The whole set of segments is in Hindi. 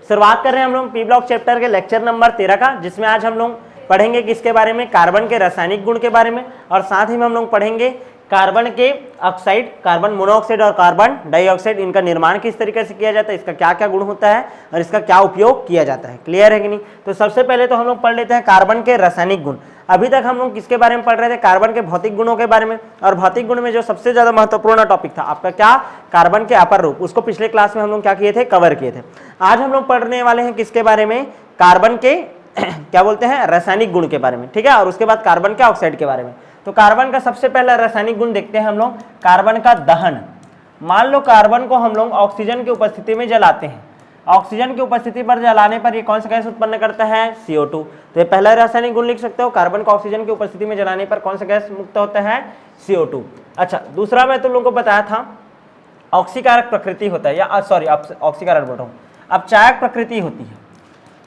शुरुआत कर रहे हैं हम लोग पी ब्लॉक चैप्टर के लेक्चर नंबर 13 का, जिसमें आज हम लोग पढ़ेंगे किसके बारे में, कार्बन के रासायनिक गुण के बारे में, और साथ ही में हम लोग पढ़ेंगे कार्बन के ऑक्साइड, कार्बन मोनोऑक्साइड और कार्बन डाइऑक्साइड, इनका निर्माण किस तरीके से किया जाता है, इसका क्या क्या गुण होता है और इसका क्या उपयोग किया जाता है। क्लियर है कि नहीं? तो सबसे पहले तो हम लोग पढ़ लेते हैं कार्बन के रासायनिक गुण। अभी तक हम लोग किसके बारे में पढ़ रहे थे, कार्बन के भौतिक गुणों के बारे में, और भौतिक गुण में जो सबसे ज्यादा महत्वपूर्ण टॉपिक था आपका क्या, कार्बन के अपर रूप, उसको पिछले क्लास में हम लोग क्या किए थे, कवर किए थे। आज हम लोग पढ़ने वाले हैं किसके बारे में, कार्बन के क्या बोलते हैं, रासायनिक गुण के बारे में, ठीक है, और उसके बाद कार्बन के ऑक्साइड के बारे में। तो कार्बन का सबसे पहला रासायनिक गुण देखते हैं हम लोग, कार्बन का दहन। मान लो कार्बन को हम लोग ऑक्सीजन की उपस्थिति में जलाते हैं, ऑक्सीजन की उपस्थिति पर जलाने पर ये कौन सा गैस उत्पन्न करता है, CO2। तो ये पहला रासायनिक गुण लिख सकते हो, कार्बन को ऑक्सीजन की उपस्थिति में जलाने पर कौन सा गैस मुक्त होता है, CO2। अच्छा, दूसरा मैं तुम लोगों को बताया था ऑक्सीकारक प्रकृति होता है, या सॉरी ऑक्सीकारक बोल रहा हूँ, अपचायक प्रकृति होती है।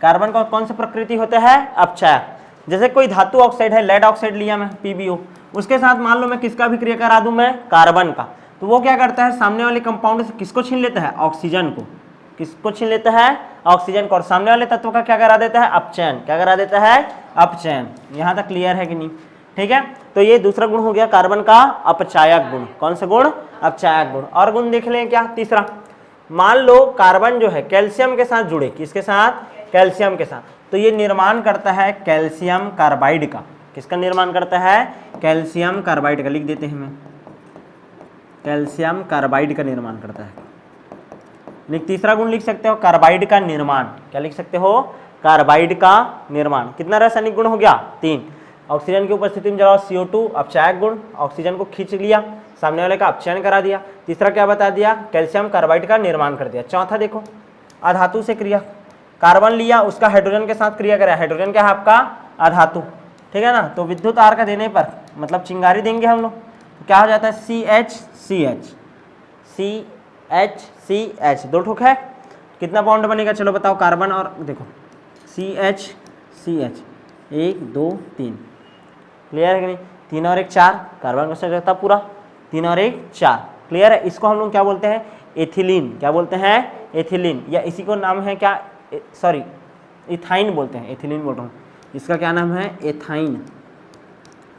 कार्बन का कौन सा प्रकृति होता है, अपचायक। जैसे कोई धातु ऑक्साइड है, लेड ऑक्साइड लिया मैं PbO, उसके साथ मान लो मैं किसका भी क्रिया करा दूं मैं, कार्बन का, तो वो क्या करता है, सामने वाले कंपाउंड से किसको छीन लेता है, ऑक्सीजन को, किसको छीन लेता है, ऑक्सीजन को, और सामने वाले तत्व का क्या करा देता है, अपचयन। क्या करा देता है, अपचयन। यहाँ तक क्लियर है कि नहीं? ठीक है, तो ये दूसरा गुण हो गया कार्बन का अपचायक गुण। कौन सा गुण, अपचायक गुण। और गुण देख लें क्या, तीसरा, मान लो कार्बन जो है कैल्शियम के साथ जुड़े, किसके साथ, कैल्शियम के साथ, तो ये निर्माण करता है कैल्शियम कार्बाइड का। किसका निर्माण करता है, कैल्शियम कार्बाइड का, लिख देते हैं मैं, कैल्शियम कार्बाइड का निर्माण करता है। तीसरा गुण लिख सकते हो, कार्बाइड का निर्माण। क्या लिख सकते हो, कार्बाइड का निर्माण। कितना रासायनिक गुण हो गया, 3। ऑक्सीजन की उपस्थिति में जलाओ CO2, अपचायक गुण, ऑक्सीजन को खींच लिया, सामने वाले का अपचयन करा दिया। तीसरा क्या बता दिया, कैल्शियम कार्बाइड का निर्माण कर दिया। चौथा देखो, अधातु से क्रिया, कार्बन लिया, उसका हाइड्रोजन के साथ क्रिया कराया, हाइड्रोजन क्या है आपका, अधातु, ठीक है ना। तो विद्युत आर का देने पर मतलब चिंगारी देंगे हम लोग, तो क्या हो जाता है, CH, दो ठोक है, कितना बॉन्ड बनेगा, चलो बताओ, कार्बन और देखो CH, 1 2 3, क्लियर है कि नहीं, 3 और 1 4, कार्बन का रहता पूरा, 3 और 1 4, क्लियर है। इसको हम लोग क्या बोलते हैं, एथिलीन। क्या बोलते हैं, एथिलीन, या इसी को नाम है क्या, सॉरी इथाइन बोलते हैं, एथिलीन बोल रहा हूँ, इसका क्या नाम है, एथाइन।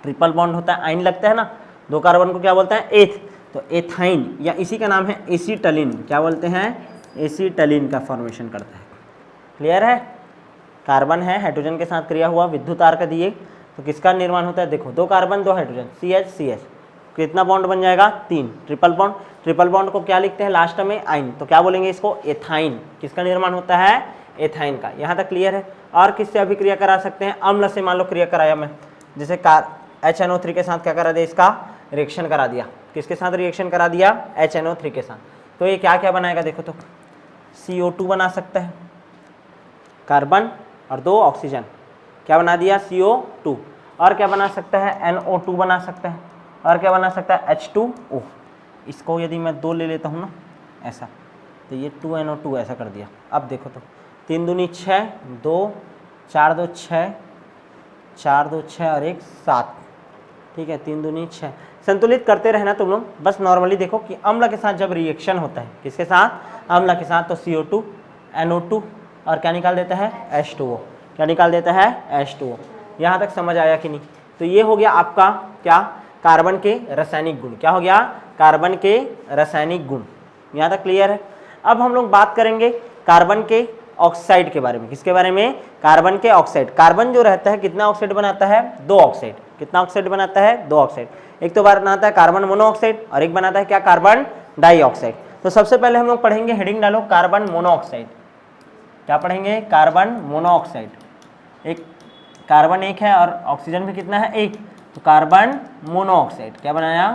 ट्रिपल बॉन्ड होता है, आइन लगता है ना, 2 कार्बन को क्या बोलते हैं, एथ, तो एथाइन, या इसी का नाम है एसीटलिन। क्या बोलते हैं, एसीटलिन का फॉर्मेशन करता है। क्लियर है, कार्बन है, हाइड्रोजन के साथ क्रिया हुआ, विद्युत आर का दिए, तो किसका निर्माण होता है, देखो 2 कार्बन 2 हाइड्रोजन, CH, कितना बॉन्ड बन जाएगा, 3, ट्रिपल बॉन्ड। ट्रिपल बॉन्ड को क्या लिखते हैं लास्ट में, आइन, तो क्या बोलेंगे इसको, एथाइन। किसका निर्माण होता है, एथाइन का। यहाँ तक क्लियर है। और किससे अभिक्रिया करा सकते हैं, अम्ल से मान लो क्रिया कराया मैं, जैसे HNO3 के साथ क्या करा दिया, इसका रिएक्शन करा दिया, किसके साथ रिएक्शन करा दिया, HNO3 के साथ, तो ये क्या क्या बनाएगा, देखो तो CO2 बना सकता है, कार्बन और 2 ऑक्सीजन, क्या बना दिया, CO2। और क्या बना सकता है, NO2 बना सकता है, और क्या बना सकता है, H2O। इसको यदि मैं 2 ले लेता हूँ ना ऐसा, तो ये 2NO2 ऐसा कर दिया। अब देखो तो 3 दूनी 6, 2 4 2 6, 4 2 6 और 1 7, ठीक है, 3 दूनी 6। संतुलित करते रहना तुम लोग, बस नॉर्मली देखो कि अम्ल के साथ जब रिएक्शन होता है, किसके साथ, अम्ल के साथ, तो CO2 NO2 और क्या निकाल देता है, H2O। क्या निकाल देता है, H2O। यहाँ तक समझ आया कि नहीं? तो ये हो गया आपका क्या, कार्बन के रासायनिक गुण। क्या हो गया, कार्बन के रासायनिक गुण। यहाँ तक क्लियर है। अब हम लोग बात करेंगे कार्बन के ऑक्साइड के बारे में। किसके बारे में, कार्बन के ऑक्साइड। कार्बन जो रहता है कितना ऑक्साइड बनाता है, 2 ऑक्साइड। कितना ऑक्साइड बनाता है, 2 ऑक्साइड। एक तो बनाता है कार्बन मोनोऑक्साइड और एक बनाता है क्या, कार्बन डाइऑक्साइड। तो सबसे पहले हम लोग पढ़ेंगे, हेडिंग डालो, कार्बन मोनोऑक्साइड। क्या पढ़ेंगे, कार्बन मोनोऑक्साइड। एक कार्बन 1 है और ऑक्सीजन भी कितना है, 1, तो कार्बन मोनोऑक्साइड। क्या बनाया,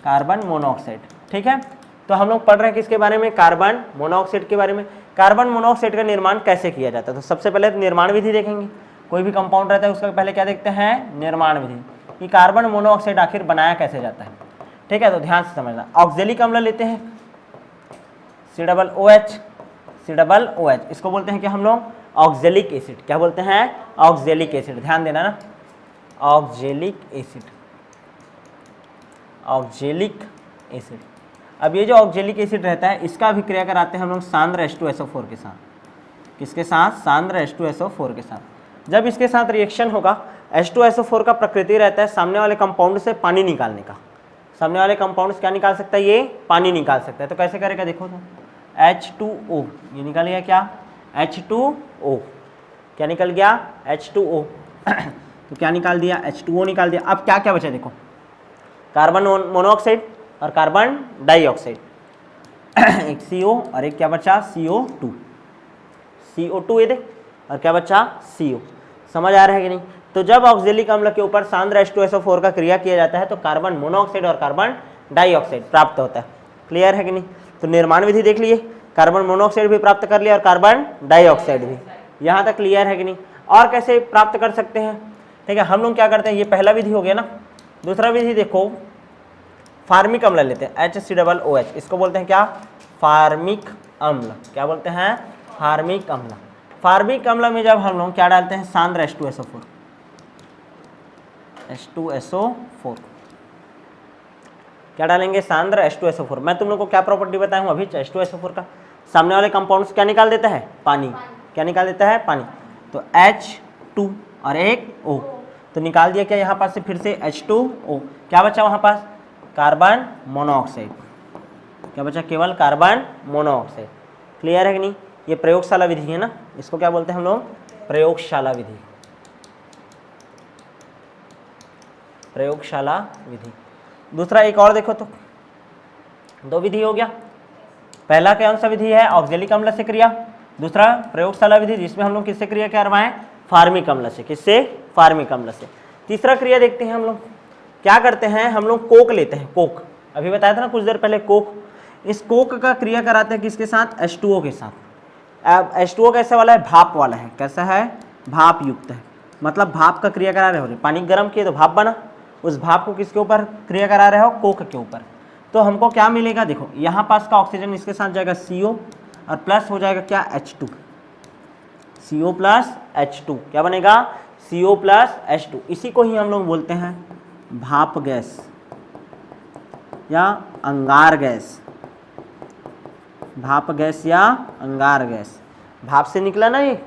कार्बन मोनोऑक्साइड, ठीक है। तो हम लोग पढ़ रहे हैं किसके बारे में, कार्बन मोनोऑक्साइड के बारे में। कार्बन मोनोऑक्साइड का निर्माण कैसे किया जाता है, तो सबसे पहले निर्माण विधि देखेंगे। कोई भी कंपाउंड रहता है उसका पहले क्या देखते हैं, निर्माण विधि, कि कार्बन मोनोऑक्साइड आखिर बनाया कैसे जाता है, ठीक है। तो ध्यान से समझना, ऑक्जेलिक अम्ल लेते हैं, COOH, इसको बोलते हैं कि हम लोग ऑक्जेलिक एसिड। क्या बोलते हैं, ऑक्जेलिक एसिड। ध्यान देना ना, ऑक्जेलिक एसिड, ऑक्जेलिक एसिड। अब ये जो ऑक्जेलिक एसिड रहता है, इसका अभिक्रिया कराते हैं हम लोग सांद्र H2SO4 के साथ। किसके साथ? सांद्र H2SO4 के साथ। जब इसके साथ रिएक्शन होगा, H2SO4 का प्रकृति रहता है सामने वाले कंपाउंड से पानी निकालने का। सामने वाले कंपाउंड से क्या निकाल सकता है? ये पानी निकाल सकता है। तो कैसे करेगा देखो तो, H2O, ये निकल गया क्या? H2O, क्या निकल गया? H2O तो क्या निकाल दिया? H2O निकाल दिया। अब क्या क्या बचा देखो, कार्बन मोनोऑक्साइड और कार्बन डाइऑक्साइड एक CO और एक क्या बचा? CO2, CO2 ये देख, और क्या बचा? CO। समझ आ रहा है कि नहीं? तो जब ऑक्जेलिक अम्ल के ऊपर सांद्र H2SO4 का क्रिया किया जाता है तो कार्बन मोनोऑक्साइड और कार्बन डाइऑक्साइड प्राप्त होता है। क्लियर है कि नहीं? तो निर्माण विधि देख लिए, कार्बन मोनोऑक्साइड भी प्राप्त कर लिया और कार्बन डाइऑक्साइड भी। यहाँ तक क्लियर है कि नहीं? और कैसे प्राप्त कर सकते हैं? ठीक है, हम लोग क्या करते हैं, ये पहला विधि हो गया ना। दूसरा विधि देखो, फार्मिक अम्ल लेते हैं, HCOOH, इसको बोलते हैं क्या? फार्मिक अम्ल। क्या बोलते हैं? फार्मिक अम्ल। फार्मिक अम्ल में जब हम लोग क्या डालते हैं? सांद्र H2SO4, H2SO4 क्या डालेंगे? सांद्र H2SO4। मैं तुम लोग को क्या प्रॉपर्टी बताया हूँ अभी H2SO4 का? सामने वाले कंपाउंड से क्या निकाल देता है? पानी। क्या निकाल देता है? पानी। तो H2 और एक O, तो निकाल दिया क्या यहाँ पास से? फिर से H2O। क्या बचा वहाँ पास? Carbon monoxide. क्या बचा? केवल कार्बन मोनोऑक्साइड। क्लियर है कि नहीं? ये प्रयोगशाला विधि है ना, इसको क्या बोलते हैं हम लोग? प्रयोगशाला विधि। प्रयोगशाला विधि। दूसरा एक और देखो तो, दो विधि हो गया। पहला कौन सा विधि है? ऑक्जेलिक अम्ल से क्रिया। दूसरा प्रयोगशाला विधि, जिसमें हम लोग किससे क्रिया करवाएं? फार्मिक अम्ल से। किससे? फार्मिक अम्ल से। तीसरा क्रिया देखते हैं हम लोग, क्या करते हैं हम लोग? कोक लेते हैं। कोक अभी बताया था ना कुछ देर पहले, कोक। इस कोक का क्रिया कराते हैं किसके साथ? H2O के साथ। अब H2O कैसे वाला है? भाप वाला है। कैसा है? भाप युक्त है। मतलब भाप का क्रिया करा रहे हो, पानी गर्म किए तो भाप बना, उस भाप को किसके ऊपर क्रिया करा रहे हो? कोक के ऊपर। तो हमको क्या मिलेगा देखो, यहाँ पास का ऑक्सीजन इसके साथ जाएगा CO और प्लस हो जाएगा क्या? H2, CO plus H2। क्या बनेगा? CO plus H2। इसी को ही हम लोग बोलते हैं भाप गैस या अंगार गैस। भाप गैस या अंगार गैस। भाप से निकला ना ये,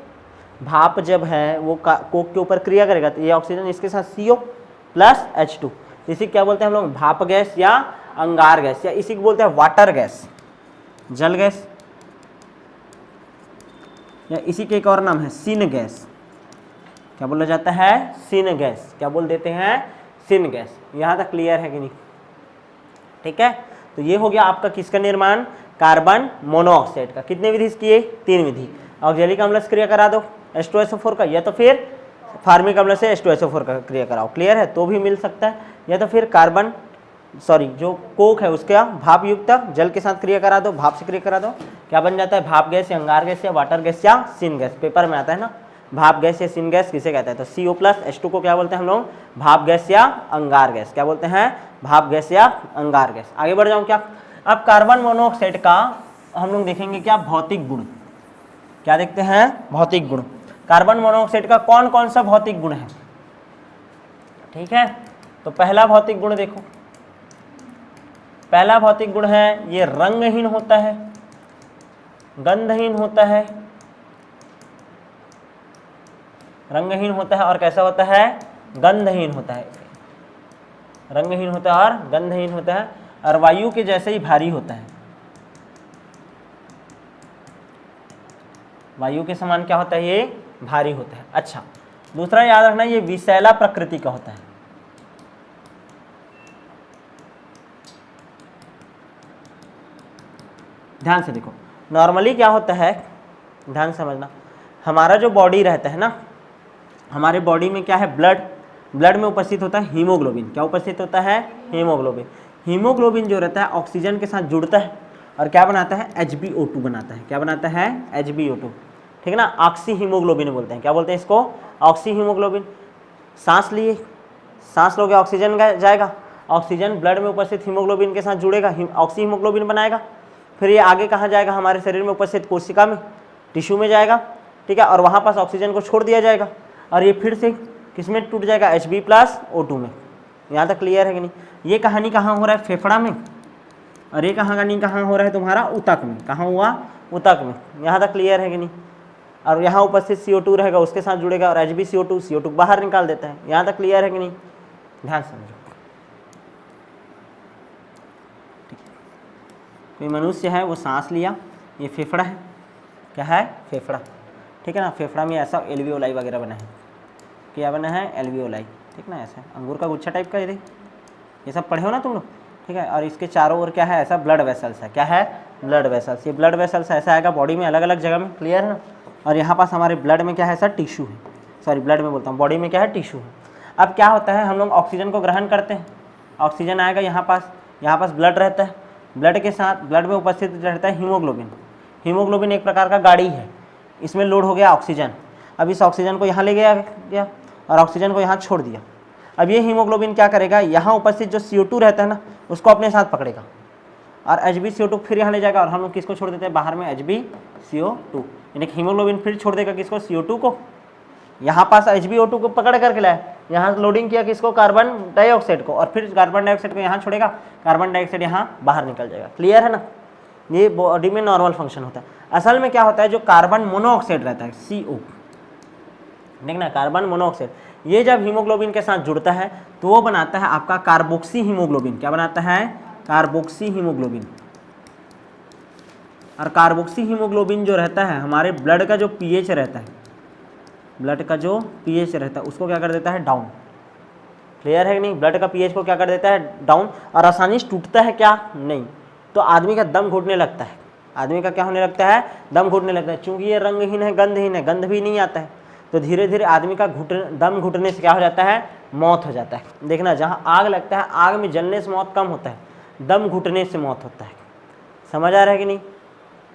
भाप जब है वो कोक के ऊपर क्रिया करेगा तो ये ऑक्सीजन इसके साथ CO प्लस H2, इसी क्या बोलते हैं हम लोग? भाप गैस या अंगार गैस, या इसी को बोलते हैं वाटर गैस, जल गैस, या इसी के एक और नाम है सिन गैस। क्या बोला जाता है? Syn gas. क्या बोल देते हैं? Syn gas. यहाँ तक क्लियर है कि नहीं? ठीक है, तो ये हो गया आपका किसका निर्माण? कार्बन मोनोऑक्साइड का। कितने विधि किए? 3 विधि। ऑक्जेलिक अम्ल से क्रिया करा दो H2SO4 का, या तो फिर फार्मिक अम्ल से H2SO4 का क्रिया कराओ। क्लियर है? तो भी मिल सकता है, या तो फिर कार्बन जो कोक है उसका भाप युक्त जल के साथ क्रिया करा दो, भाप से क्रिया करा दो। क्या बन जाता है? भाप गैस या अंगार गैस या वाटर गैस या सिन गैस। पेपर में आता है ना, भाप गैस या सिन गैस किसे कहते हैं? तो CO प्लस H2 को क्या बोलते हैं हम लोग? भाप गैस या अंगार गैस। क्या बोलते हैं? भाप गैस या अंगार गैस। आगे बढ़ जाऊँ क्या? अब कार्बन मोनोऑक्साइड का हम लोग देखेंगे क्या? भौतिक गुण। क्या देखते हैं? भौतिक गुण। कार्बन मोनोऑक्साइड का कौन कौन सा भौतिक गुण है? ठीक है, तो पहला भौतिक गुण देखो, पहला भौतिक गुण है ये रंगहीन होता है, गंधहीन होता है, रंगहीन होता है और कैसा होता है? गंधहीन होता है। रंगहीन होता है और गंधहीन होता है, और वायु के जैसे ही भारी होता है। वायु के समान क्या होता है? ये भारी होता है। अच्छा, दूसरा याद रखना ये विषैला प्रकृति का होता है। ध्यान से देखो, नॉर्मली क्या होता है, ध्यान समझना, हमारा जो बॉडी रहता है ना, हमारे बॉडी में क्या है? ब्लड में उपस्थित होता है हीमोग्लोबिन। क्या उपस्थित होता है? हीमोग्लोबिन। हीमोग्लोबिन जो रहता है ऑक्सीजन के साथ जुड़ता है और क्या बनाता है? HbO2 बनाता है। क्या बनाता है? HbO2। ठीक है ना, ऑक्सी हीमोग्लोबिन बोलते हैं। क्या बोलते हैं इसको? Oxy haemoglobin. सांस लिए, सांस लोगे ऑक्सीजन जाएगा, ऑक्सीजन ब्लड में उपस्थित हीमोग्लोबिन के साथ जुड़ेगा, ऑक्सी हीमोग्लोबिन बनाएगा। फिर ये आगे कहाँ जाएगा? हमारे शरीर में उपस्थित कोशिका में, टिश्यू में जाएगा। ठीक है, और वहाँ पास ऑक्सीजन को छोड़ दिया जाएगा और ये फिर से किसमें टूट जाएगा? Hb+O2 में। यहाँ तक क्लियर है कि नहीं? ये कहानी कहाँ हो रहा है? फेफड़ा में। और ये कहानी कहाँ हो रहा है तुम्हारा? ऊतक में। कहाँ हुआ? ऊतक में। यहाँ तक क्लियर है कि नहीं? और यहाँ उपस्थित CO2 रहेगा उसके साथ जुड़ेगा और HbCO2 CO2 बाहर निकाल देता है। यहाँ तक क्लियर है कि नहीं? ध्यान समझो। कोई मनुष्य है वो सांस लिया, ये फेफड़ा है, क्या है? फेफड़ा, ठीक है ना। फेफड़ा में ऐसा एल्वियोलाई वगैरह बना है, क्या बना है? एल्वियोलाई, ठीक ना, ऐसा अंगूर का गुच्छा टाइप का। ये सब पढ़े हो ना तुम लोग, ठीक है। और इसके चारों ओर क्या है? ऐसा ब्लड वेसल्स है, क्या है? Blood vessels. ये ब्लड वेसल्स ऐसा आएगा बॉडी में अलग अलग जगह में, क्लियर है ना। और यहाँ पास हमारे ब्लड में क्या है? ऐसा टिश्यू है, सॉरी ब्लड में बोलता हूँ, बॉडी में क्या है? टिश्यू है। अब क्या होता है, हम लोग ऑक्सीजन को ग्रहण करते हैं, ऑक्सीजन आएगा यहाँ पास ब्लड रहता है, ब्लड के साथ ब्लड में उपस्थित रहता है हीमोग्लोबिन। हीमोग्लोबिन एक प्रकार का गाड़ी है, इसमें लोड हो गया ऑक्सीजन। अब इस ऑक्सीजन को यहाँ ले गया और ऑक्सीजन को यहाँ छोड़ दिया। अब ये हीमोग्लोबिन क्या करेगा? यहाँ उपस्थित जो CO2 रहता है ना उसको अपने साथ पकड़ेगा और HbCO2 फिर यहाँ ले जाएगा और हम लोग किसको छोड़ देते हैं बाहर में? HbCO2। यानी हीमोग्लोबिन फिर छोड़ देगा किसको? CO2 को। यहाँ पास HbO2 को पकड़ करके लाया, यहाँ लोडिंग किया किसको? कार्बन डाइऑक्साइड को, और फिर कार्बन डाइऑक्साइड को यहाँ छोड़ेगा, कार्बन डाइऑक्साइड यहाँ बाहर निकल जाएगा, क्लियर है ना। ये बॉडी में नॉर्मल फंक्शन होता है। असल में क्या होता है, जो कार्बन मोनोऑक्साइड रहता है CO, देखना कार्बन मोनोऑक्साइड, ये जब हीमोग्लोबिन के साथ जुड़ता है तो वो बनाता है आपका कार्बोक्सी हीमोग्लोबिन। क्या बनाता है? Carboxy haemoglobin. और कार्बोक्सी हीमोग्लोबिन जो रहता है हमारे ब्लड का जो pH रहता है, ब्लड का जो pH रहता है उसको क्या कर देता है? डाउन, क्लियर है कि नहीं? ब्लड का pH को क्या कर देता है? डाउन। और आसानी से टूटता है क्या? नहीं। तो आदमी का दम घुटने लगता है, आदमी का क्या होने लगता है? दम घुटने लगता है। चूंकि ये रंगहीन है, गंधहीन है, गंध भी नहीं आता है, तो धीरे धीरे आदमी का दम घुटने से क्या हो जाता है? मौत हो जाता है। देखना जहाँ आग लगता है, आग में जलने से मौत कम होता है, दम घुटने से मौत होता है। समझ आ रहा है कि नहीं?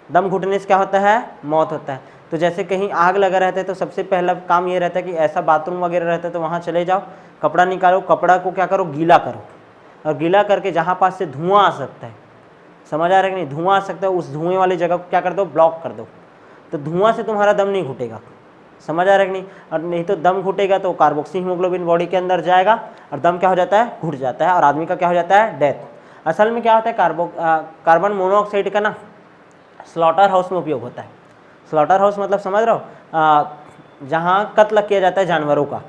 दम घुटने से क्या होता है? मौत होता है। तो जैसे कहीं आग लगा रहता है तो सबसे पहला काम ये रहता है कि ऐसा बाथरूम वगैरह रहता है तो वहाँ चले जाओ, कपड़ा निकालो, कपड़ा को क्या करो? गीला करो, और गीला करके जहाँ पास से धुआं आ सकता है, समझ आ रहा है कि नहीं? धुआं आ सकता है, उस धुएं वाली जगह को क्या कर दो? ब्लॉक कर दो। तो धुआं से तुम्हारा दम नहीं घुटेगा, समझ आ रहा है कि नहीं? और नहीं तो दम घुटेगा तो कार्बोक्सी हीमोग्लोबिन बॉडी के अंदर जाएगा और दम क्या हो जाता है? घुट जाता है और आदमी का क्या हो जाता है? डेथ। असल में क्या होता है, कार्बन मोनोऑक्साइड का ना स्लॉटर हाउस में उपयोग होता है। स्लॉटर हाउस मतलब समझ रहे हो, जहाँ कत्ल किया जाता है जानवरों का।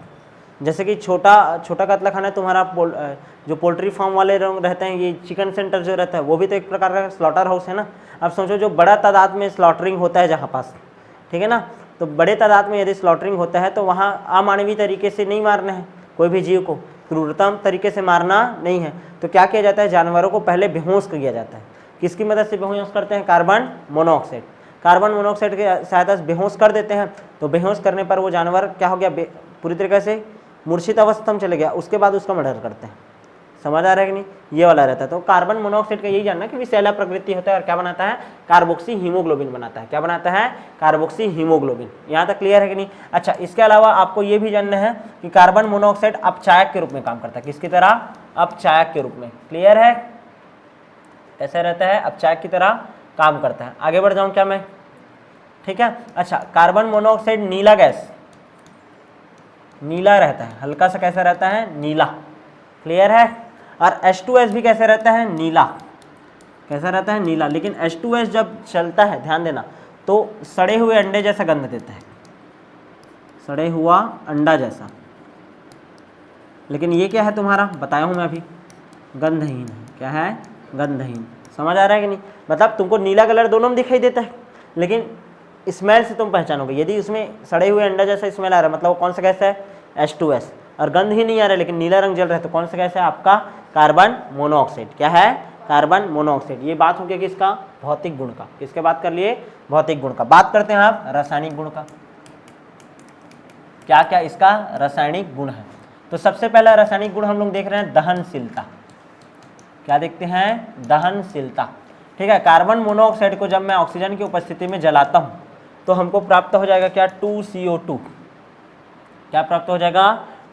जैसे कि छोटा कत्ल खाना तुम्हारा जो पोल्ट्री फार्म वाले रहते हैं, ये चिकन सेंटर जो रहता है वो भी तो एक प्रकार का स्लॉटर हाउस है ना। अब सोचो जो बड़ा तादाद में स्लॉटरिंग होता है जहाँ पास, ठीक है ना, तो बड़े तादाद में यदि स्लॉटरिंग होता है तो वहाँ अमानवीय तरीके से नहीं मारना है कोई भी जीव को, क्रूरतम तरीके से मारना नहीं है। तो क्या किया जाता है? जानवरों को पहले बेहोश किया जाता है। किसकी मदद से बेहोश करते हैं? Carbon monoxide. कार्बन मोनोऑक्साइड की सहायता से बेहोश कर देते हैं। तो बेहोश करने पर वो जानवर क्या हो गया? पूरी तरीके से मूर्छित अवस्था में चले गया। उसके बाद उसका मर्डर करते हैं। समझ आ रहा है कि नहीं? ये वाला रहता है। तो कार्बन मोनोऑक्साइड का यही जानना कि विषैला प्रकृति होता है और क्या बनाता है? कार्बोक्सी हीमोग्लोबिन बनाता है। क्या बनाता है? Carboxy haemoglobin. यहाँ तक क्लियर है कि नहीं? अच्छा, इसके अलावा आपको ये भी जानना है कि कार्बन मोनोऑक्साइड अपचायक के रूप में काम करता है। किसकी तरह? अपचायक के रूप में। क्लियर है? कैसे रहता है? अपचायक की तरह काम करता है। आगे बढ़ जाऊं क्या मैं? ठीक है। अच्छा, कार्बन मोनोऑक्साइड नीला गैस, नीला रहता है, हल्का सा कैसा रहता है? नीला। क्लियर है? और H2S भी कैसे रहता है? नीला। कैसा रहता है? नीला। लेकिन H2S जब चलता है, ध्यान देना, तो सड़े हुए अंडे जैसा गंध देता है, सड़े हुआ अंडा जैसा। लेकिन ये क्या है तुम्हारा? बताया हूं मैं अभी, गंधहीन है। क्या है? गंधहीन। समझ आ रहा है कि नहीं? मतलब तुमको नीला कलर दोनों में दिखाई देता है, लेकिन स्मेल से तुम पहचानोगे। यदि उसमें सड़े हुए अंडा जैसा स्मेल आ रहा है मतलब वो कौन सा गैस है? H2S। और गंध ही नहीं आ रहा है लेकिन नीला रंग जल रहा है तो कौन सा गैस है? आपका कार्बन मोनोऑक्साइड। क्या है? Carbon monoxide. ये बात हो गया किसका? भौतिक गुण का। किसके बात कर लिए? भौतिक गुण का। बात करते हैं आप रासायनिक गुण का। क्या क्या इसका रासायनिक गुण है? तो सबसे पहला रासायनिक गुण हम लोग देख रहे हैं दहनशीलता। क्या देखते हैं? दहनशीलता। ठीक है। कार्बन मोनोऑक्साइड को जब मैं ऑक्सीजन की उपस्थिति में जलाता हूं तो हमको प्राप्त हो जाएगा क्या? 2CO2। क्या प्राप्त हो जाएगा?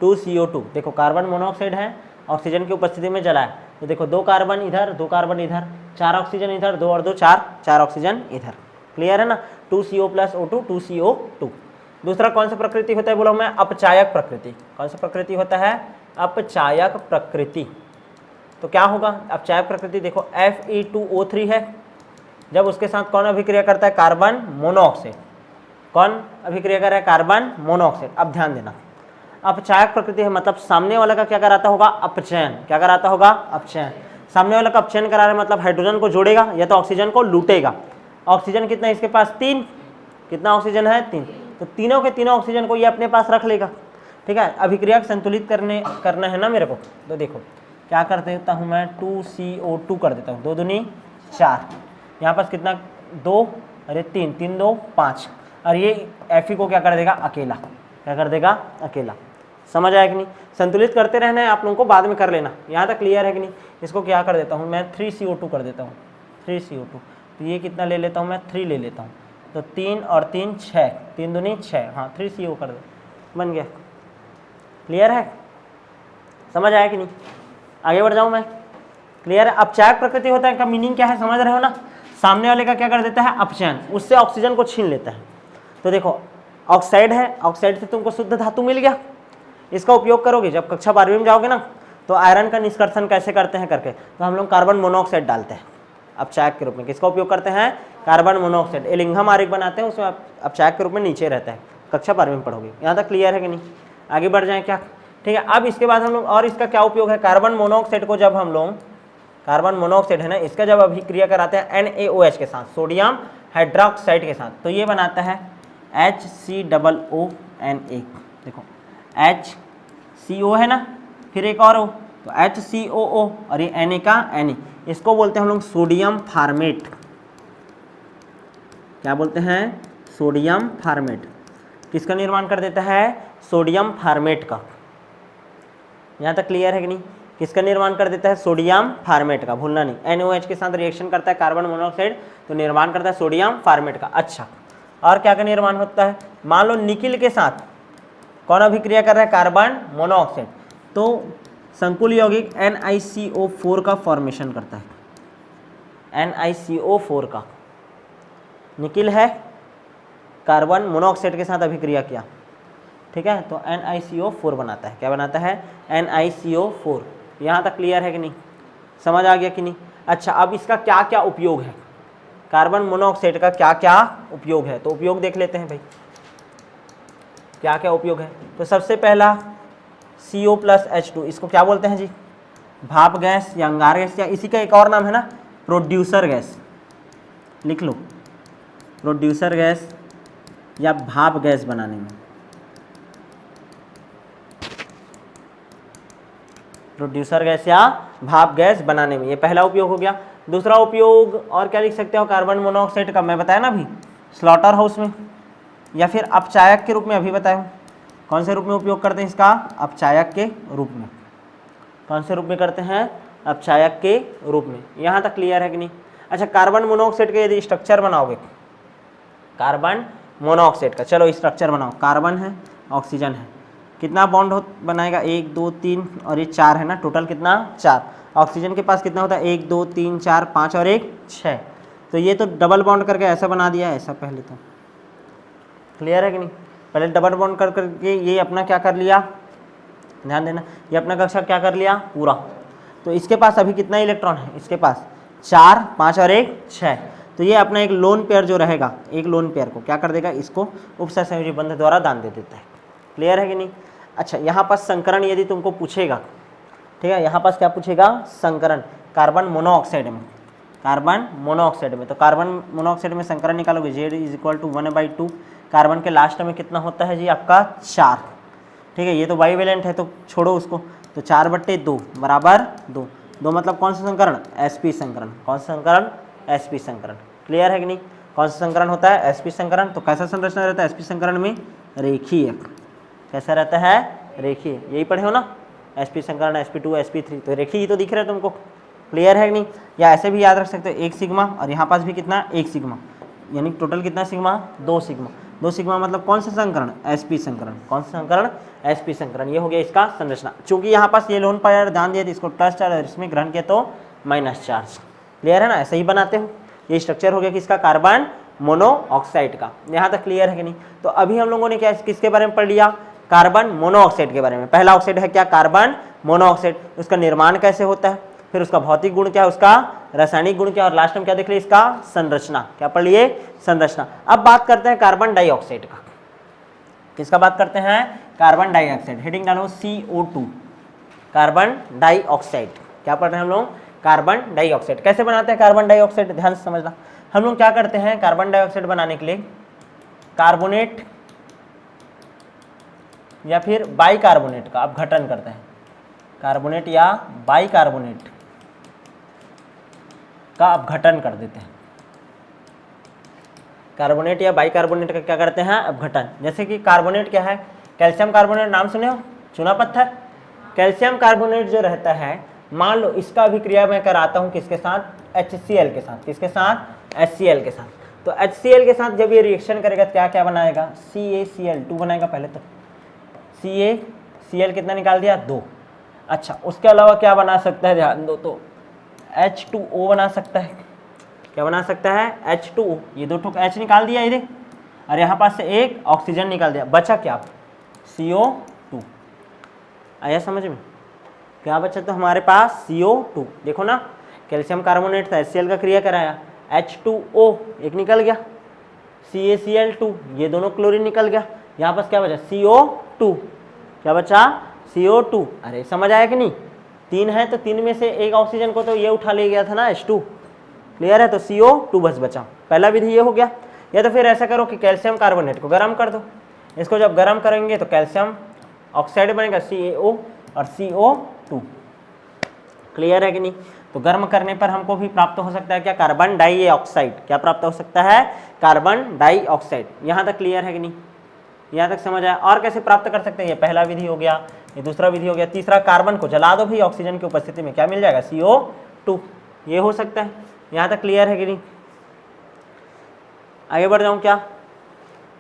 2CO2। देखो कार्बन मोनोऑक्साइड है, ऑक्सीजन की उपस्थिति में जलाया तो देखो 2 कार्बन इधर, 2 कार्बन इधर, 4 ऑक्सीजन इधर, 2 और 2 4, 4 ऑक्सीजन इधर। क्लियर है ना? 2CO + O2, 2CO2। दूसरा कौन सा प्रकृति होता है बोलो मैं? अपचायक प्रकृति। कौन सा प्रकृति होता है? अपचायक प्रकृति। तो क्या होगा अपचायक प्रकृति? देखो Fe2O3 है, जब उसके साथ कौन अभिक्रिया करता है? Carbon monoxide. कौन अभिक्रिया कर रहा है? Carbon monoxide. अब ध्यान देना, अपचायक प्रकृति है मतलब सामने वाला का क्या कराता होगा? अपचयन। क्या कराता होगा? अपचयन। सामने वाला का अपचयन करा रहा है मतलब हाइड्रोजन को जोड़ेगा या तो ऑक्सीजन को लूटेगा। ऑक्सीजन कितना है इसके पास? 3। कितना ऑक्सीजन है? 3। तो तीनों के तीनों ऑक्सीजन को ये अपने पास रख लेगा। ठीक है, अभिक्रिया संतुलित करना है ना मेरे को। तो देखो क्या कर देता हूँ मैं, 2CO2 कर देता हूँ, 2 दूनी 4। यहाँ पास कितना? 2, अरे 3, 3 2 5। और ये Fe को क्या कर देगा? अकेला। क्या कर देगा? अकेला। समझ आया कि नहीं? संतुलित करते रहना है आप लोगों को, बाद में कर लेना। यहाँ तक क्लियर है कि नहीं? इसको क्या कर देता हूँ मैं? 3CO2 कर देता हूँ, 3CO2। तो ये कितना ले लेता हूँ मैं? 3 ले लेता हूँ। तो 3 और 3 6, 3 दूनी 6, हाँ 3CO कर दो, बन गया। क्लियर है? समझ आया कि नहीं? आगे बढ़ जाऊँ मैं? क्लियर है? अपचायक प्रकृति होता है का मीनिंग क्या है, समझ रहे हो ना? सामने वाले का क्या कर देता है? अपचयन, उससे ऑक्सीजन को छीन लेता है। तो देखो ऑक्साइड है, ऑक्साइड से तुमको शुद्ध धातु मिल गया। इसका उपयोग करोगे जब कक्षा 12वीं में जाओगे ना, तो आयरन का निष्कर्षण कैसे करते हैं करके, तो हम लोग कार्बन मोनोऑक्साइड डालते हैं अपचायक के रूप में। किसका उपयोग करते हैं? Carbon monoxide. एलिंगम आरेख बनाते हैं, उसमें अपचायक के रूप में नीचे रहता है। कक्षा 12वीं में पढ़ोगे। यहाँ तक क्लियर है कि नहीं? आगे बढ़ जाएं क्या? ठीक है, अब इसके बाद हम लोग, और इसका क्या उपयोग है? कार्बन मोनोऑक्साइड को जब हम लोग, कार्बन मोनोऑक्साइड है ना, इसका जब अभिक्रिया कराते हैं NaOH के साथ, सोडियम हाइड्रोक्साइड के साथ, तो ये बनाता है HCOONA। देखो HCO है ना, फिर एक और O, तो HCOO, और ये Na का Na, इसको बोलते हैं हम लोग सोडियम फार्मेट। क्या बोलते हैं? Sodium format. किसका निर्माण कर देता है? सोडियम फार्मेट का। यहाँ तक क्लियर है कि नहीं? किसका निर्माण कर देता है? सोडियम फार्मेट का, भूलना नहीं। NaOH के साथ रिएक्शन करता है कार्बन मोनोऑक्साइड, तो निर्माण करता है सोडियम फार्मेट का। अच्छा, और क्या का निर्माण होता है? मान लो निकिल के साथ कौन अभिक्रिया कर रहा है? कार्बन मोनोऑक्साइड, तो संकुल यौगिक NiCO4 का फॉर्मेशन करता है। NiCO4 का, निकिल है, कार्बन मोनोऑक्साइड के साथ अभिक्रिया किया, ठीक है, तो NiCO4 बनाता है। क्या बनाता है? NiCO4। यहाँ तक क्लियर है कि नहीं? समझ आ गया कि नहीं? अच्छा, अब इसका क्या क्या उपयोग है? कार्बन मोनोऑक्साइड का क्या क्या उपयोग है? तो उपयोग देख लेते हैं भाई, क्या क्या उपयोग है। तो सबसे पहला CO+H2, इसको क्या बोलते हैं जी? भाप गैस या अंगार गैस, या इसी का एक और नाम है ना, प्रोड्यूसर गैस। लिख लो, प्रोड्यूसर गैस या भाप गैस बनाने में, प्रोड्यूसर गैस या भाप गैस बनाने में, ये पहला उपयोग हो गया। दूसरा उपयोग और क्या लिख सकते हो कार्बन मोनोऑक्साइड का? मैं बताया ना अभी, स्लॉटर हाउस में, या फिर अपचायक के रूप में अभी बताया हूँ। कौन से रूप में उपयोग करते हैं इसका? अपचायक के रूप में। कौन से रूप में करते हैं? अपचायक के रूप में। यहाँ तक क्लियर है कि नहीं? अच्छा, कार्बन मोनोऑक्साइड के यदि स्ट्रक्चर बनाओगे, कार्बन मोनोऑक्साइड का, चलो स्ट्रक्चर बनाओ। कार्बन है, ऑक्सीजन है, कितना बॉन्ड बनाएगा? 1 2 3 और ये 4 है ना, टोटल कितना? 4। ऑक्सीजन के पास कितना होता है? 1 2 3 4 5 और 1 6। तो ये तो डबल बॉन्ड करके ऐसा बना दिया है, ऐसा पहले तो। क्लियर है कि नहीं? पहले डबल बॉन्ड कर करके ये अपना क्या कर लिया, ध्यान देना, ये अपना कक्षा क्या कर लिया पूरा। तो इसके पास अभी कितना इलेक्ट्रॉन है? इसके पास 4 5 और 1 6। तो ये अपना एक लोन पेयर जो रहेगा, एक लोन पेयर को क्या कर देगा? इसको उपसहसंयोजी बंध द्वारा दान दे देता है। क्लियर है कि नहीं? अच्छा, यहाँ पर संकरण यदि तुमको पूछेगा, ठीक है, यहाँ पास क्या पूछेगा? संकरण कार्बन मोनोऑक्साइड में, कार्बन मोनोऑक्साइड में। तो कार्बन मोनोऑक्साइड में संकरण निकालोगे, Z=1/2। कार्बन के लास्ट में कितना होता है जी आपका? 4। ठीक है, ये तो बाईवेलेंट है तो छोड़ो उसको, तो 4/2 बराबर 2। 2 मतलब कौन सा संकरण? sp संकरण। कौन सा संकरण? sp संकरण। क्लियर है कि नहीं? कौन सा संकरण होता है? sp संकरण। तो कैसा संरचना रहता है sp संकरण में? रेखीय। कैसा रहता है? रेखीय। यही पढ़े हो ना, sp संकरण, sp2 sp3, तो रेखीय ही तो दिख रहा है तुमको। क्लियर है कि नहीं? या ऐसे भी याद रख सकते हो, 1 सिग्मा, और यहाँ पास भी कितना? 1 सिग्मा, यानी टोटल कितना सिग्मा? 2 सिग्मा। 2 सिग्मा मतलब कौन सा संकरण? sp संकरण। कौन सा संकरण? sp संकरण। ये हो गया इसका संरचना। चूंकि यहाँ पास ये लोन पायर ध्यान दिया तो इसको प्लस चार्ज और इसमें ग्रहण किया तो माइनस चार्ज। क्लियर है ना? ऐसे ही बनाते हो। ये स्ट्रक्चर हो गया किसका? कार्बन मोनोऑक्साइड का। यहाँ तक क्लियर है कि नहीं? तो अभी हम लोगों ने क्या किसके बारे में पढ़ लिया? कार्बन मोनोऑक्साइड के बारे में। पहला ऑक्साइड है क्या? Carbon monoxide. उसका निर्माण कैसे होता है, फिर उसका भौतिक गुण क्या है, उसका रासायनिक गुण क्या, और लास्ट में क्या देख लिए इसका संरचना, क्या पढ़ लिए संरचना। अब बात करते हैं कार्बन डाइऑक्साइड का। किसका बात करते हैं, कार्बन डाइऑक्साइड। हेडिंग डालो CO2, कार्बन डाइऑक्साइड। क्या पढ़ रहे हैं हम लोग, कार्बन डाइऑक्साइड। कैसे बनाते हैं कार्बन डाइऑक्साइड, ध्यान से समझना। हम लोग क्या करते हैं कार्बन डाइऑक्साइड बनाने के लिए, कार्बोनेट या फिर बाइकार्बोनेट का अपघटन करते हैं, कार्बोनेट या बाइकार्बोनेट का अपघटन कर देते हैं। कार्बोनेट या बाइकार्बोनेट का क्या करते हैं, अपघटन। जैसे कि कार्बोनेट क्या है, कैल्शियम कार्बोनेट, नाम सुने हो, चूना पत्थर। कैल्शियम कार्बोनेट जो रहता है, मान लो इसका अभिक्रिया मैं कराता हूं किसके साथ, HCl के साथ। किसके साथ, HCl के साथ। तो HCl के साथ जब ये रिएक्शन करेगा क्या क्या बनाएगा, CaCl2 बनाएगा। पहले तो CaCl कितना निकाल दिया, 2। अच्छा, उसके अलावा क्या बना सकता है, ध्यान दो तो H2O बना सकता है। क्या बना सकता है, H2O। ये 2 ठोक H निकाल दिया इधर, और यहाँ पास से एक ऑक्सीजन निकाल दिया, बचा क्या, CO2। आया समझ में, क्या बचा तो हमारे पास CO2। देखो ना, कैल्शियम कार्बोनेट था, HCl का क्रिया कराया, H2O एक निकल गया, CaCl2 ये दोनों क्लोरीन निकल गया। यहाँ पास क्या बचा, CO2। क्या बचा, CO2। अरे समझ आया कि नहीं, 3 है तो 3 में से एक ऑक्सीजन को तो ये उठा ले गया था ना, H2। क्लियर है, तो CO2 बस बचा। पहला विधि ये हो गया। या तो फिर ऐसा करो कि कैल्शियम कार्बोनेट को गर्म कर दो। इसको जब गर्म करेंगे तो कैल्शियम ऑक्साइड बनेगा, CaO और CO2। क्लियर है कि नहीं। तो गर्म करने पर हमको भी प्राप्त हो सकता है क्या, कार्बन डाइऑक्साइड। क्या प्राप्त हो सकता है, कार्बन डाइऑक्साइड। यहाँ तक क्लियर है कि नहीं, यहाँ तक समझ आया। और कैसे प्राप्त कर सकते हैं, ये पहला विधि हो गया, ये दूसरा विधि हो गया। तीसरा, कार्बन को जला दो भी ऑक्सीजन की उपस्थिति में, क्या मिल जाएगा, CO2। ये हो सकता है। यहाँ तक क्लियर है कि नहीं। आगे बढ़ जाऊँ क्या,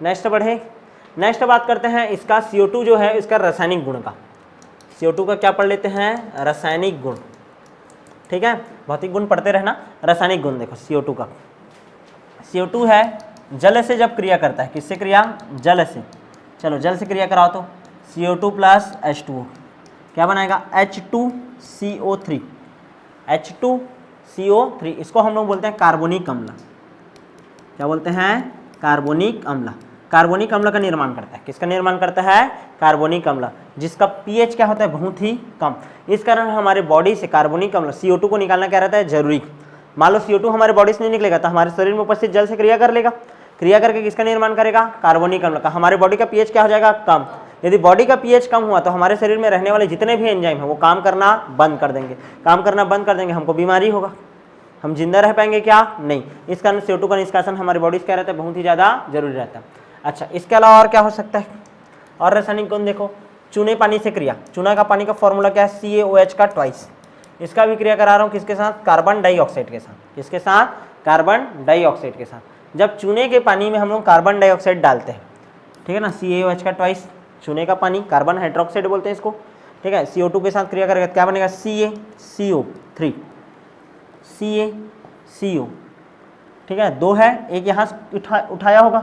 नेक्स्ट बढ़े। नेक्स्ट बात करते हैं इसका CO2 जो है इसका रासायनिक गुण का। CO2 का क्या पढ़ लेते हैं, रासायनिक गुण। ठीक है, भौतिक गुण पढ़ते रहना, रासायनिक गुण देखो CO2 का। CO2 है, जल से जब क्रिया करता है, किससे क्रिया, जल से। चलो जल से क्रिया कराओ तो CO2 प्लस H2O क्या बनाएगा, H2CO3। H2CO3 इसको हम लोग बोलते हैं कार्बोनिक अम्ल। क्या बोलते हैं, कार्बोनिक अम्ल। कार्बोनिक अम्ल का निर्माण करता है, किसका निर्माण करता है, कार्बोनिक अम्ल, जिसका pH क्या होता है, बहुत ही कम। इस कारण हमारे बॉडी से कार्बोनिक अम्ल CO2 को निकालना क्या रहता है, जरूरी। मान लो CO2 हमारे बॉडी से नहीं निकलेगा तो हमारे शरीर में उपस्थित जल से क्रिया कर लेगा, क्रिया करके किसका निर्माण करेगा, कार्बोनिक अम्ल का। हमारे बॉडी का pH क्या हो जाएगा, कम। यदि बॉडी का pH कम हुआ तो हमारे शरीर में रहने वाले जितने भी एंजाइम हैं वो काम करना बंद कर देंगे। काम करना बंद कर देंगे, हमको बीमारी होगा, हम जिंदा रह पाएंगे क्या, नहीं। इस कारण CO2 का निष्कासन हमारी बॉडी से क्या रहता है, बहुत ही ज़्यादा जरूरी रहता है। अच्छा, इसके अलावा और क्या हो सकता है, और रासायनिक गुण देखो। चूने पानी से क्रिया, चूना का पानी का फॉर्मूला क्या है, CaOH का ट्वाइस। इसका भी क्रिया करा रहा हूँ किसके साथ, कार्बन डाइऑक्साइड के साथ। किसके साथ, कार्बन डाइऑक्साइड के साथ। जब चूने के पानी में हम लोग कार्बन डाइऑक्साइड डालते हैं, ठीक है ना, CaOH का ट्वाइस, चूने का पानी, कार्बन हाइड्रोक्साइड बोलते हैं इसको, ठीक है। CO2 के साथ क्रिया करेगा क्या बनेगा, CaCO3, CaCO, ठीक है। 2 है, एक यहाँ उठाया होगा,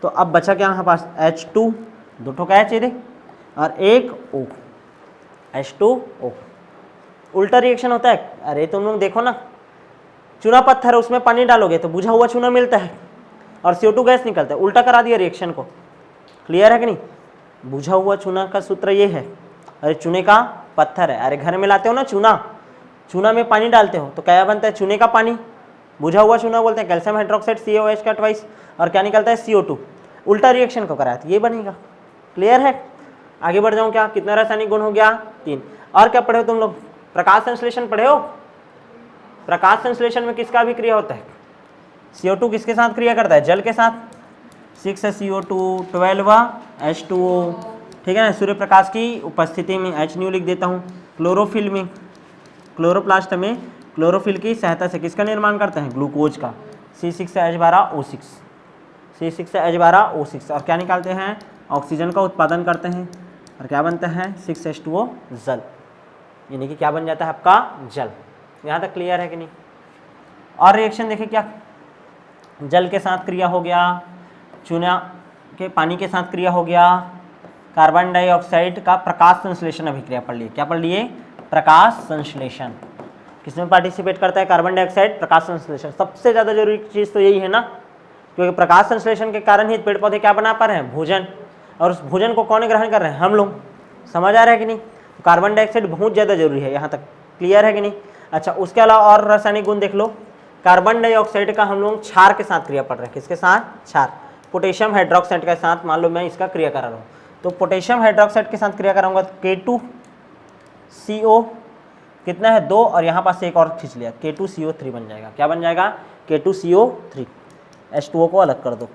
तो अब बचा क्या यहाँ पास, H2, 2 ठोक H इधर और एक O, H2O। उल्टा रिएक्शन होता है। अरे तुम लोग देखो ना, चूना पत्थर है, उसमें पानी डालोगे तो बुझा हुआ चूना मिलता है और CO2 गैस निकलता है। उल्टा करा दिया रिएक्शन को। क्लियर है कि नहीं। बुझा हुआ चूना का सूत्र ये है, अरे चूने का पत्थर है, अरे घर में लाते हो ना चूना, चूना में पानी डालते हो तो क्या बनता है, चूने का पानी, बुझा हुआ चूना बोलते हैं, कैल्शियम हाइड्रोक्साइड CaOH का ट्वाइस, और क्या निकलता है, CO2। उल्टा रिएक्शन को कराया तो ये बनेगा। क्लियर है। आगे बढ़ जाऊँ क्या, कितना रासायनिक गुण हो गया, 3। और क्या पढ़े हो तुम लोग, प्रकाश संश्लेषण पढ़े हो। प्रकाश संश्लेषण में किसका भी क्रिया होता है, CO2 किसके साथ क्रिया करता है, जल के साथ। 6 है CO2, 12 H2O, ठीक है ना। सूर्य प्रकाश की उपस्थिति में H लिख देता हूँ। क्लोरोफिल में, क्लोरोप्लास्ट में क्लोरोफिल की सहायता से किसका निर्माण करते हैं, ग्लूकोज का। C6H12O6, C6H12O6, और क्या निकालते हैं, ऑक्सीजन का उत्पादन करते हैं, और क्या बनता है, 6H2O जल, यानी कि क्या बन जाता है आपका, जल। यहाँ तक क्लियर है कि नहीं। और रिएक्शन देखिए क्या, जल के साथ क्रिया हो गया, चूना के पानी के साथ क्रिया हो गया, कार्बन डाइऑक्साइड का प्रकाश संश्लेषण अभिक्रिया पढ़ लिए। क्या पढ़ लिए, प्रकाश संश्लेषण। किसमें पार्टिसिपेट करता है? कार्बन डाइऑक्साइड प्रकाश संश्लेषण। सबसे ज़्यादा जरूरी चीज़ तो यही है ना, क्योंकि प्रकाश संश्लेषण के कारण ही पेड़ पौधे क्या बना पा रहे हैं? भोजन। और उस भोजन को कौन ग्रहण कर रहे हैं? हम लोग। समझ आ रहा है कि नहीं? तो कार्बन डाइऑक्साइड बहुत ज़्यादा जरूरी है, यहाँ तक क्लियर है कि नहीं? अच्छा, उसके अलावा और रासायनिक गुण देख लो। कार्बन डाइऑक्साइड का हम लोग क्षार के साथ क्रिया पढ़ रहे हैं। किसके साथ? क्षार। पोटेशियम हाइड्रोक्साइड के साथ मान लो मैं इसका क्रिया करा रहा हूँ, तो पोटेशियम हाइड्रोक्साइड के साथ क्रिया कराऊंगा तो K2CO कितना है? 2, और यहाँ पास से एक और खींच लिया, K2CO3 बन जाएगा। क्या बन जाएगा? K2CO3। H2O को अलग कर दो।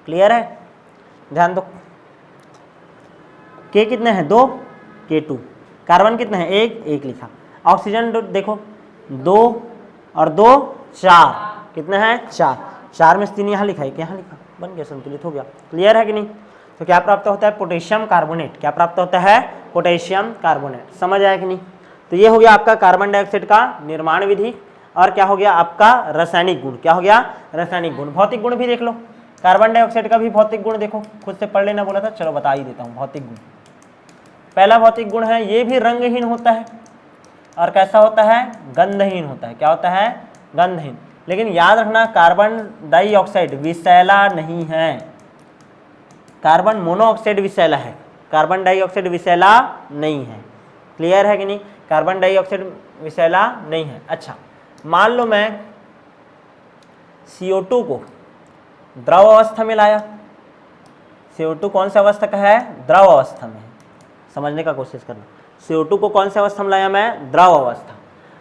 क्लियर है? ध्यान दो, K कितने हैं? 2, K2। कार्बन कितने हैं? 1 लिखा। ऑक्सीजन देखो 2 और 2 4, कितने हैं? 4 में से 3 यहाँ लिखा है, यहाँ लिखा, बन गया, संतुलित हो गया। क्लियर है कि नहीं? तो क्या प्राप्त होता है? Potassium carbonate. क्या प्राप्त होता है? Potassium carbonate. समझ आया कि नहीं? तो ये हो गया आपका कार्बन डाइऑक्साइड का निर्माण विधि, और क्या हो गया आपका? रासायनिक गुण। क्या हो गया? रासायनिक गुण। भौतिक गुण भी देख लो, कार्बन डाइऑक्साइड का भी भौतिक गुण देखो, खुद से पढ़ लेना बोला था, चलो बता ही देता हूँ। भौतिक गुण, पहला भौतिक गुण है, ये भी रंगहीन होता है, और कैसा होता है? गंधहीन होता है। क्या होता है? गंधहीन। लेकिन याद रखना, कार्बन डाइऑक्साइड विषैला नहीं है, कार्बन मोनोऑक्साइड विषैला है, कार्बन डाइऑक्साइड विषैला नहीं है। क्लियर है कि नहीं? कार्बन डाइऑक्साइड विषैला नहीं है। अच्छा, मान लो मैं CO2 को द्रव अवस्था में लाया। CO2 कौन सी अवस्था का है? द्रव अवस्था में। समझने का कोशिश करना, CO2 को कौन सी अवस्था में लाया मैं? द्रव अवस्था।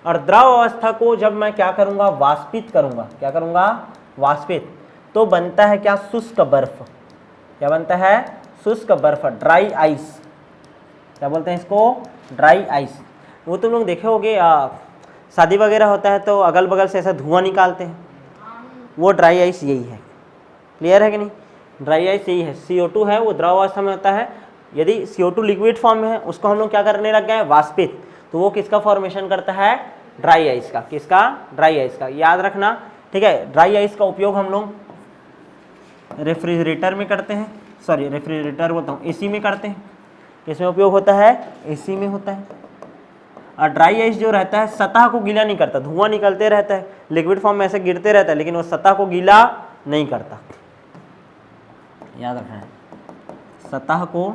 और द्रव अवस्था को जब मैं क्या करूंगा? वाष्पित करूंगा। क्या करूंगा? वाष्पित। तो बनता है क्या? शुष्क बर्फ। क्या बनता है? शुष्क बर्फ, ड्राई आइस। क्या बोलते हैं इसको? Dry ice. वो तुम लोग देखे होगे, शादी वगैरह होता है तो अगल बगल से ऐसा धुआं निकालते हैं, वो ड्राई आइस यही है। क्लियर है कि नहीं? ड्राई आइस यही है। CO2 है वो द्रव अवस्था में होता है। यदि CO2 लिक्विड फॉर्म में है, उसको हम लोग क्या करने लग गए हैं? वाष्पित। तो वो किसका फॉर्मेशन करता है? ड्राई आइस का। किसका? ड्राई आइस का। याद रखना, ठीक है? ड्राई आइस का उपयोग हम लोग रेफ्रिजरेटर में करते हैं, सॉरी रेफ्रिजरेटर बोलता हूँ, AC में करते हैं। किसमें उपयोग होता है? AC में होता है। और ड्राई आइस जो रहता है सतह को गीला नहीं करता, धुआं निकलते रहता है, लिक्विड फॉर्म में ऐसे गिरते रहता है, लेकिन वो सतह को गीला नहीं करता। याद रखना है, सतह को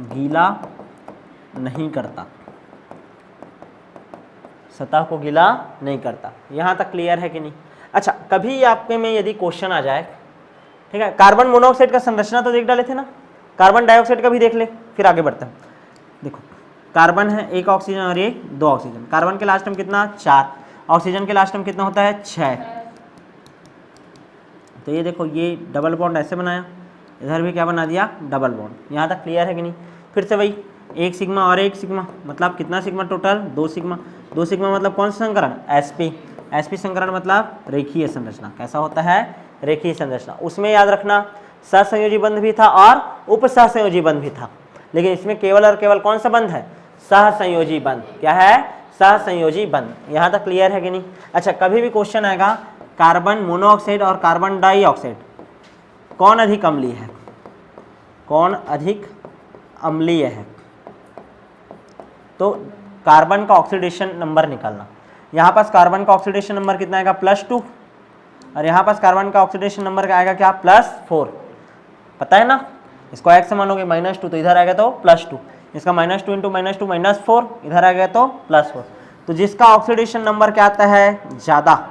गीला नहीं करता, सतह को गीला नहीं करता। यहाँ तक क्लियर है कि नहीं? अच्छा, कभी आपके में यदि क्वेश्चन आ जाए, ठीक है, कार्बन मोनोऑक्साइड का संरचना तो देख डाले थे ना, कार्बन डाइऑक्साइड का भी देख ले, फिर आगे बढ़ते हैं। देखो, कार्बन है 1 ऑक्सीजन और 2 ऑक्सीजन। कार्बन के लास्ट में कितना? 4। ऑक्सीजन के लास्ट में कितना होता है? 6। तो ये देखो, ये डबल बॉन्ड ऐसे बनाया, इधर भी क्या बना दिया? Double bond. यहाँ तक क्लियर है कि नहीं? फिर से वही 1 सिग्मा और 1 सिग्मा, मतलब कितना सिग्मा टोटल? 2 सिग्मा। 2 सिग्मा मतलब कौन सा संकरण? sp। sp संकरण मतलब रेखीय संरचना। कैसा होता है? रेखीय संरचना। उसमें याद रखना, सहसंयोजी बंध भी था और उपसहसंयोजी बंध भी था, लेकिन इसमें केवल और केवल कौन सा बंध है? सहसंयोजी बंध। क्या है? सहसंयोजी बंध। यहाँ तक क्लियर है कि नहीं? अच्छा, कभी भी क्वेश्चन आएगा, कार्बन मोनोऑक्साइड और कार्बन डाइऑक्साइड कौन अधिक अम्लीय है? कौन अधिक अम्लीय है? तो कार्बन का ऑक्सीडेशन नंबर निकालना। यहाँ पास कार्बन का ऑक्सीडेशन नंबर कितना आएगा? +2, और यहाँ पास कार्बन का ऑक्सीडेशन नंबर क्या आएगा? क्या? +4। पता है ना? इसको x से मानोगे -2, तो इधर आएगा तो +2। इसका -2 × -2 -4, इधर आ गया तो +4। तो जिसका ऑक्सीडेशन नंबर क्या आता है? ज़्यादा,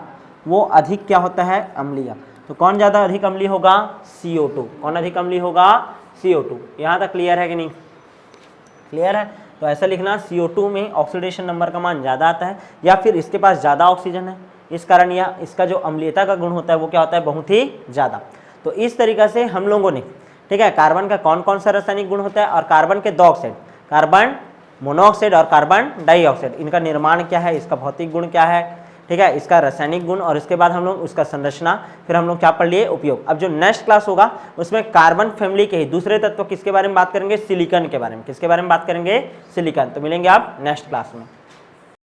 वो अधिक क्या होता है? अम्लीय। तो कौन ज़्यादा अधिक अम्लीय होगा? CO2। कौन अधिक अम्लीय होगा? CO2। यहाँ तक क्लियर है कि नहीं? क्लियर है? तो ऐसा लिखना, CO2 में ऑक्सीडेशन नंबर का मान ज़्यादा आता है, या फिर इसके पास ज़्यादा ऑक्सीजन है, इस कारण या इसका जो अम्लीयता का गुण होता है वो क्या होता है? बहुत ही ज़्यादा। तो इस तरीक़ा से हम लोगों ने, ठीक है, कार्बन का कौन कौन सा रासायनिक गुण होता है, और कार्बन के 2 ऑक्साइड, कार्बन मोनोऑक्साइड और कार्बन डाइऑक्साइड, इनका निर्माण क्या है, इसका भौतिक गुण क्या है, ठीक है, इसका रासायनिक गुण, और इसके बाद हम लोग उसका संरचना, फिर हम लोग क्या पढ़ लिए? उपयोग। अब जो नेक्स्ट क्लास होगा उसमें कार्बन फैमिली के ही दूसरे तत्व किसके बारे में बात करेंगे? सिलिकॉन के बारे में। किसके बारे में बात करेंगे? सिलिकॉन। तो मिलेंगे आप नेक्स्ट क्लास में।